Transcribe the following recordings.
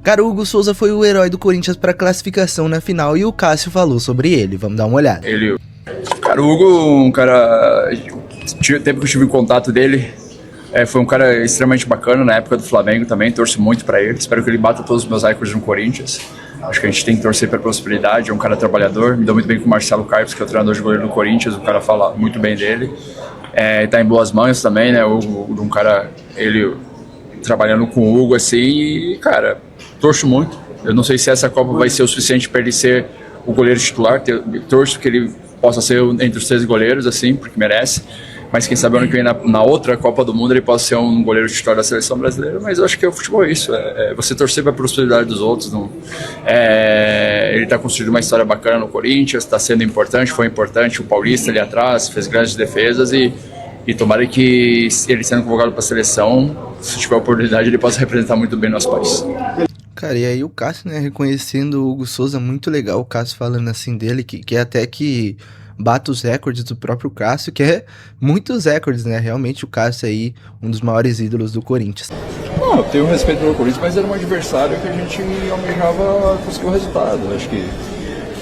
Cara, o Hugo Souza foi o herói do Corinthians para classificação na final e o Cássio falou sobre ele. Vamos dar uma olhada. Cara, o Hugo, um cara, o tempo que eu estive em contato dele, foi um cara extremamente bacana na época do Flamengo também, torço muito pra ele, espero que ele bata todos os meus recordes no Corinthians. Acho que a gente tem que torcer pela possibilidade, é um cara trabalhador, me deu muito bem com o Marcelo Carpes, que é o treinador de goleiro do Corinthians, o cara fala muito bem dele. Tá em boas mãos também, né, um cara, ele trabalhando com o Hugo assim, e cara, torço muito. Eu não sei se essa Copa vai ser o suficiente para ele ser o goleiro titular, torço que ele possa ser entre os 3 goleiros, assim, porque merece. Mas quem sabe ano que vem na outra Copa do Mundo ele possa ser um goleiro titular da seleção brasileira. Mas eu acho que o futebol é isso, você torcer para a prosperidade dos outros. Ele está construindo uma história bacana no Corinthians, está sendo importante, foi importante. O Paulista ali atrás fez grandes defesas e tomara que ele sendo convocado para a seleção, se tiver oportunidade, ele possa representar muito bem nosso país. Cara, e aí o Cássio, né, reconhecendo o Hugo Souza, muito legal, o Cássio falando assim dele, que é até que bate os recordes do próprio Cássio, que é muitos recordes, né, realmente o Cássio aí, um dos maiores ídolos do Corinthians. Não, eu tenho respeito pelo Corinthians, mas era um adversário que a gente almejava conseguir o resultado. Acho que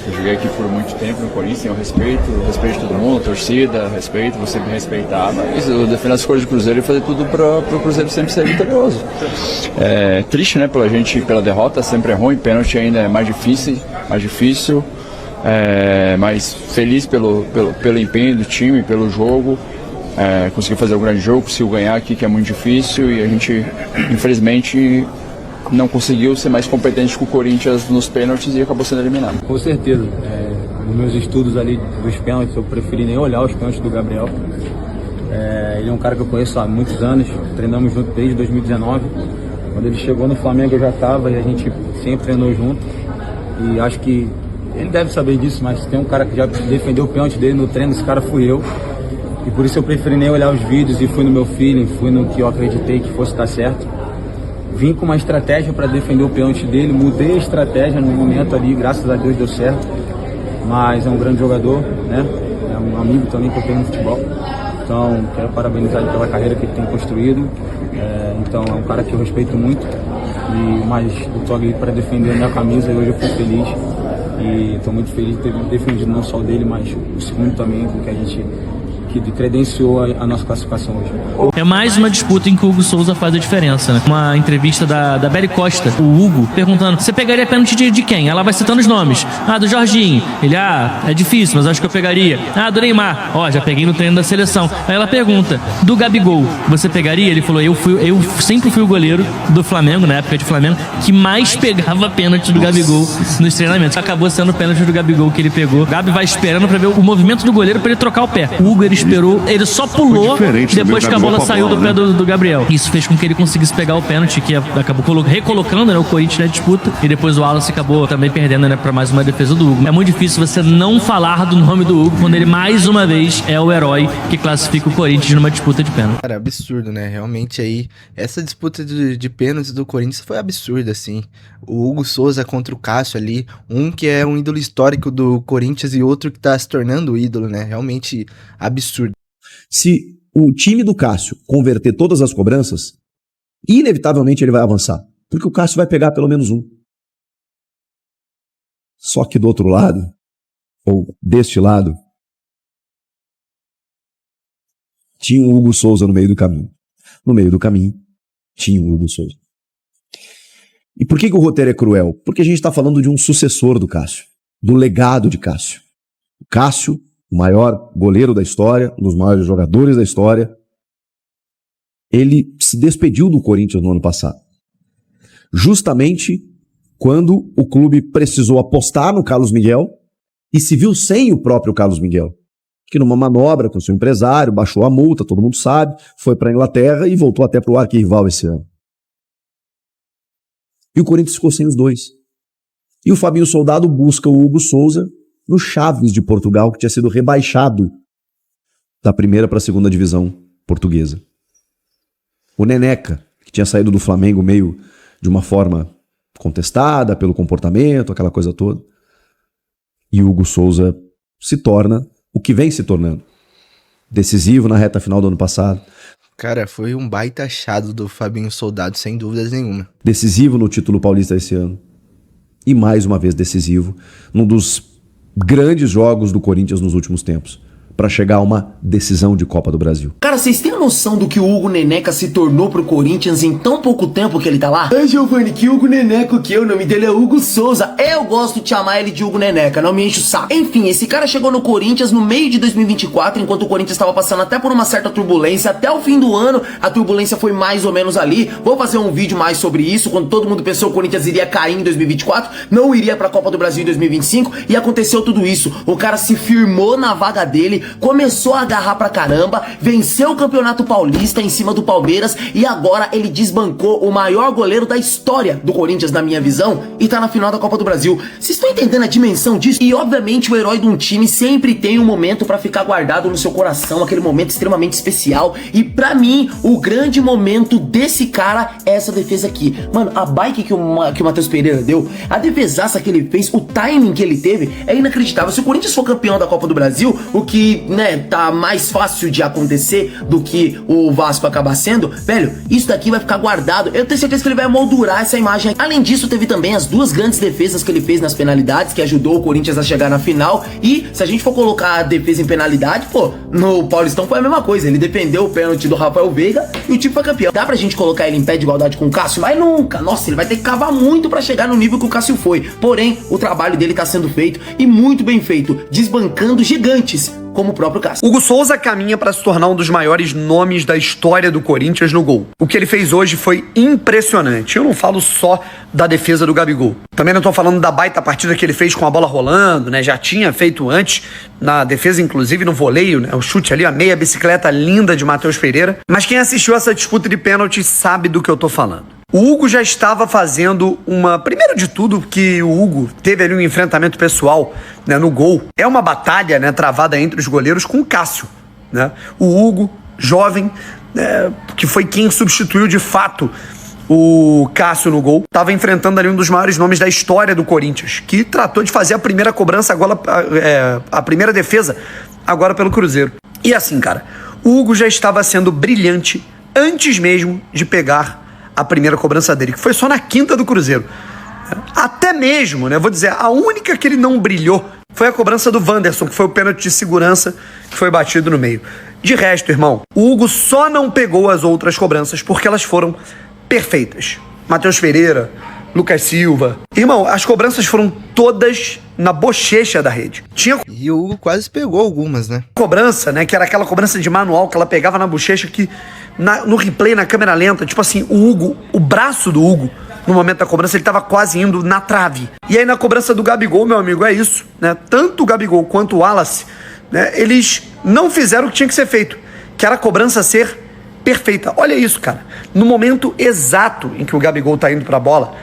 eu joguei aqui por muito tempo no Corinthians, tenho respeito de todo mundo, torcida, respeito, você me respeitar, mas eu defendo as cores do Cruzeiro e fazer tudo para o Cruzeiro sempre ser vitorioso. É triste, né, pela derrota, sempre é ruim, pênalti ainda é mais difícil, mas feliz pelo empenho do time, pelo jogo, conseguiu fazer um grande jogo, conseguiu ganhar aqui, que é muito difícil, e a gente, infelizmente, não conseguiu ser mais competente que o Corinthians nos pênaltis e acabou sendo eliminado. Com certeza. Nos meus estudos ali dos pênaltis, eu preferi nem olhar os pênaltis do Gabriel. Ele é um cara que eu conheço há muitos anos, treinamos junto desde 2019. Quando ele chegou no Flamengo eu já estava e a gente sempre treinou junto. E acho que ele deve saber disso, mas tem um cara que já defendeu o pênalti dele no treino, esse cara fui eu. E por isso eu preferi nem olhar os vídeos e fui no meu feeling, fui no que eu acreditei que fosse dar certo. Vim com uma estratégia para defender o pênalti dele, mudei a estratégia no momento ali, graças a Deus deu certo. Mas é um grande jogador, né? É um amigo também que eu tenho no futebol. Então, quero parabenizar ele pela carreira que ele tem construído. Então, é um cara que eu respeito muito. Mas eu estou ali para defender a minha camisa e hoje eu fui feliz. E estou muito feliz de ter defendido não só o dele, mas o segundo também, porque a gente que credenciou a nossa classificação hoje. É mais uma disputa em que o Hugo Souza faz a diferença, né? Uma entrevista da Beli Costa, o Hugo, perguntando: você pegaria pênalti de quem? Ela vai citando os nomes. Do Jorginho. Ele, é difícil, mas acho que eu pegaria. Do Neymar. Já peguei no treino da seleção. Aí ela pergunta: do Gabigol, você pegaria? Ele falou: eu sempre fui o goleiro do Flamengo, na época de Flamengo, que mais pegava pênalti do Gabigol nos treinamentos. Acabou sendo o pênalti do Gabigol que ele pegou. O Gabi vai esperando pra ver o movimento do goleiro pra ele trocar o pé. O Hugo, ele esperou, ele só pulou depois que a bola saiu do pé do Gabriel. Isso fez com que ele conseguisse pegar o pênalti, que acabou recolocando, né, o Corinthians na disputa, e depois o Wallace acabou também perdendo, né, pra mais uma defesa do Hugo. É muito difícil você não falar do nome do Hugo quando ele mais uma vez é o herói que classifica o Corinthians numa disputa de pênalti. Cara, absurdo, né? Realmente aí, essa disputa de pênaltis do Corinthians foi absurda, assim. O Hugo Souza contra o Cássio ali, um que é um ídolo histórico do Corinthians e outro que tá se tornando ídolo, né? Realmente absurdo. Se o time do Cássio converter todas as cobranças, inevitavelmente ele vai avançar. Porque o Cássio vai pegar pelo menos um. Só que do outro lado, ou deste lado, tinha o Hugo Souza no meio do caminho. No meio do caminho, tinha o Hugo Souza. E por que o roteiro é cruel? Porque a gente está falando de um sucessor do Cássio, do legado de Cássio. O Cássio, o maior goleiro da história, um dos maiores jogadores da história, ele se despediu do Corinthians no ano passado. Justamente quando o clube precisou apostar no Carlos Miguel e se viu sem o próprio Carlos Miguel, que numa manobra com seu empresário, baixou a multa, todo mundo sabe, foi para a Inglaterra e voltou até para o arquirrival esse ano. E o Corinthians ficou sem os dois. E o Fabinho Soldado busca o Hugo Souza no Chaves de Portugal, que tinha sido rebaixado da primeira para a segunda divisão portuguesa. O Neneca, que tinha saído do Flamengo meio de uma forma contestada pelo comportamento, aquela coisa toda. E o Hugo Souza se torna o que vem se tornando. Decisivo na reta final do ano passado. Cara, foi um baita achado do Fabinho Soldado, sem dúvidas nenhuma. Decisivo no título paulista esse ano. E mais uma vez decisivo num dos grandes jogos do Corinthians nos últimos tempos, para chegar a uma decisão de Copa do Brasil. Cara, vocês têm a noção do que o Hugo Neneca se tornou pro Corinthians em tão pouco tempo que ele tá lá? Giovanni, que Hugo Neneca o que? O nome dele é Hugo Souza. Eu gosto de chamar ele de Hugo Neneca, não me enche o saco. Enfim, esse cara chegou no Corinthians no meio de 2024, enquanto o Corinthians tava passando até por uma certa turbulência. Até o fim do ano, a turbulência foi mais ou menos ali. Vou fazer um vídeo mais sobre isso, quando todo mundo pensou que o Corinthians iria cair em 2024, não iria pra Copa do Brasil em 2025, e aconteceu tudo isso. O cara se firmou na vaga dele, começou a agarrar pra caramba, venceu o Campeonato Paulista em cima do Palmeiras e agora ele desbancou o maior goleiro da história do Corinthians, na minha visão, e tá na final da Copa do Brasil. Vocês estão entendendo a dimensão disso? E obviamente o herói de um time sempre tem um momento pra ficar guardado no seu coração, aquele momento extremamente especial, e pra mim, o grande momento desse cara é essa defesa aqui. Mano, a bike que o Matheus Pereira deu, a defesaça que ele fez, o timing que ele teve, é inacreditável. Se o Corinthians for campeão da Copa do Brasil, o que, né, tá mais fácil de acontecer do que o Vasco acabar sendo, velho, isso daqui vai ficar guardado. Eu tenho certeza que ele vai moldurar essa imagem. Além disso, teve também as duas grandes defesas que ele fez nas penalidades, que ajudou o Corinthians a chegar na final. E se a gente for colocar a defesa em penalidade, pô, no Paulistão foi a mesma coisa. Ele defendeu o pênalti do Rafael Veiga e o time foi campeão. Dá pra gente colocar ele em pé de igualdade com o Cássio? Mas nunca. Nossa, ele vai ter que cavar muito pra chegar no nível que o Cássio foi. Porém, o trabalho dele tá sendo feito e muito bem feito, desbancando gigantes como o próprio Cássio. Hugo Souza caminha para se tornar um dos maiores nomes da história do Corinthians no gol. O que ele fez hoje foi impressionante. Eu não falo só da defesa do Gabigol. Também não tô falando da baita partida que ele fez com a bola rolando, né? Já tinha feito antes, na defesa, inclusive no voleio, né? O chute ali, a meia bicicleta linda de Matheus Pereira. Mas quem assistiu essa disputa de pênalti sabe do que eu tô falando. O Hugo já estava fazendo uma... Primeiro de tudo, que o Hugo teve ali um enfrentamento pessoal, né, no gol. É uma batalha, né, travada entre os goleiros com o Cássio, né? O Hugo, jovem, que foi quem substituiu de fato o Cássio no gol, estava enfrentando ali um dos maiores nomes da história do Corinthians, que tratou de fazer a primeira cobrança agora, a primeira defesa agora pelo Cruzeiro. E assim, cara, o Hugo já estava sendo brilhante antes mesmo de pegar a primeira cobrança dele, que foi só na quinta do Cruzeiro. Até mesmo, né, vou dizer, a única que ele não brilhou foi a cobrança do Wanderson, que foi o pênalti de segurança que foi batido no meio. De resto, irmão, o Hugo só não pegou as outras cobranças porque elas foram perfeitas. Matheus Pereira, Lucas Silva. Irmão, as cobranças foram todas na bochecha da rede. Tinha E o Hugo quase pegou algumas, né? cobrança, né, que era aquela cobrança de manual que ela pegava na bochecha que no replay, na câmera lenta, tipo assim, o Hugo, o braço do Hugo, no momento da cobrança, ele tava quase indo na trave. E aí na cobrança do Gabigol, meu amigo, é isso, né? Tanto o Gabigol quanto o Wallace, né, eles não fizeram o que tinha que ser feito, que era a cobrança ser perfeita. Olha isso, cara. No momento exato em que o Gabigol tá indo pra bola,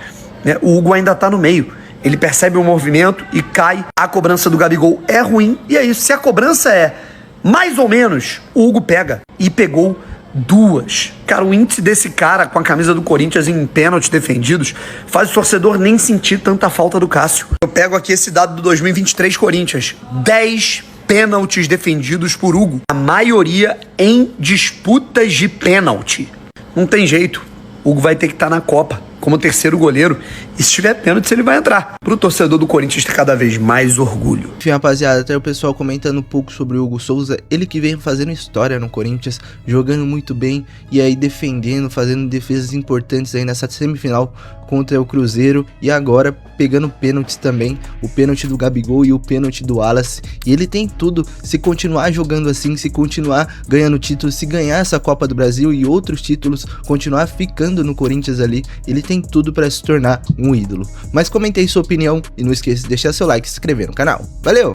né, o Hugo ainda tá no meio. Ele percebe o movimento e cai. A cobrança do Gabigol é ruim. E é isso. Se a cobrança é mais ou menos, o Hugo pega. E pegou duas. Cara, o índice desse cara com a camisa do Corinthians em pênaltis defendidos faz o torcedor nem sentir tanta falta do Cássio. Eu pego aqui esse dado do 2023 Corinthians. 10 pênaltis defendidos por Hugo. A maioria em disputas de pênalti. Não tem jeito. O Hugo vai ter que estar na Copa como terceiro goleiro. E se tiver pênalti, ele vai entrar. Pro torcedor do Corinthians ter cada vez mais orgulho. Enfim, rapaziada, até o pessoal comentando um pouco sobre o Hugo Souza. Ele que vem fazendo história no Corinthians, jogando muito bem e aí defendendo, fazendo defesas importantes aí nessa semifinal contra o Cruzeiro. E agora pegando pênaltis também, o pênalti do Gabigol e o pênalti do Wallace. E ele tem tudo, se continuar jogando assim, se continuar ganhando títulos, se ganhar essa Copa do Brasil e outros títulos, continuar ficando no Corinthians ali, ele tem tudo para se tornar um ídolo. Mas comente aí sua opinião e não esqueça de deixar seu like e se inscrever no canal. Valeu!